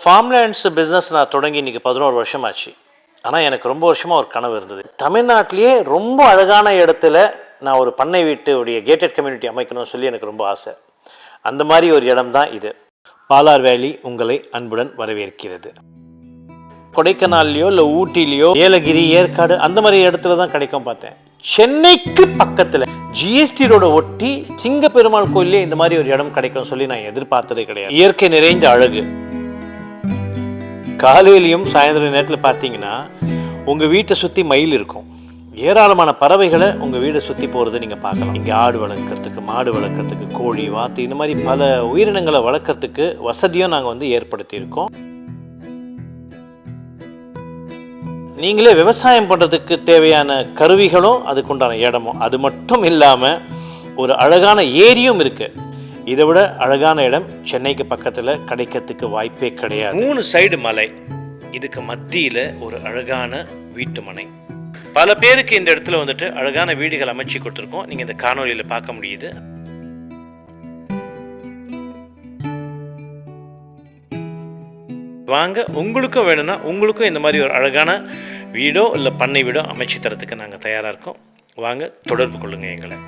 ஃபார்ம்லேண்ட்ஸ் business நான் தொடங்கி இன்றைக்கி 11 வருஷம் ஆச்சு. ஆனால் எனக்கு ரொம்ப வருஷமாக ஒரு கனவு இருந்தது. தமிழ்நாட்டிலேயே ரொம்ப அழகான இடத்துல நான் ஒரு பண்ணை வீட்டுடைய கேட்டட் கம்யூனிட்டி அமைக்கணும்னு சொல்லி எனக்கு ரொம்ப ஆசை. அந்த மாதிரி ஒரு இடம் தான் இது. பாலார் வேலி உங்களை அன்புடன் வரவேற்கிறது. கொடைக்கானல்லையோ இல்லை ஊட்டிலையோ ஏலகிரி ஏற்காடு அந்த மாதிரி இடத்துல தான் கிடைக்கும் பார்த்தேன். சென்னைக்கு பக்கத்தில் ஜிஎஸ்டி ரோட ஒட்டி சிங்கப்பெருமாள் கோயிலே இந்த மாதிரி ஒரு இடம் கிடைக்கும் சொல்லி நான் எதிர்பார்த்ததே கிடையாது. இயற்கை நிறைந்த அழகு. காலையிலையும் சாயந்தரம் நேரத்தில் பார்த்தீங்கன்னா உங்கள் வீட்டை சுற்றி மயில் இருக்கும். ஏராளமான பறவைகளை உங்கள் வீடை சுற்றி போகிறத நீங்கள் பார்க்கலாம். இங்கே ஆடு வளர்க்குறதுக்கு, மாடு வளர்க்குறதுக்கு, கோழி, வாத்து இந்த மாதிரி பல உயிரினங்களை வளர்க்குறதுக்கு வசதியும் நாங்கள் ஏற்படுத்தியிருக்கோம். நீங்களே விவசாயம் பண்ணுறதுக்கு தேவையான கருவிகளும் அதுக்குண்டான இடமும், அது மட்டும் இல்லாமல் ஒரு அழகான ஏரியும் இருக்குது. இதை விட அழகான இடம் சென்னைக்கு பக்கத்தில் கிடைக்கிறதுக்கு வாய்ப்பே கிடையாது. 3 சைடு மலை, இதுக்கு மத்தியில் ஒரு அழகான வீட்டு மனை. பல பேருக்கு இந்த இடத்துல அழகான வீடுகள் அமைச்சு கொடுத்துருக்கோம். நீங்கள் இந்த காணொலியில் பார்க்க முடியுது. வாங்க, உங்களுக்கும் வேணும்னா உங்களுக்கும் இந்த மாதிரி ஒரு அழகான வீடோ இல்லை பண்ணை வீடோ அமைச்சு தரத்துக்கு நாங்கள் தயாராக இருக்கோம். வாங்க, தொடர்பு கொள்ளுங்கள் எங்களை.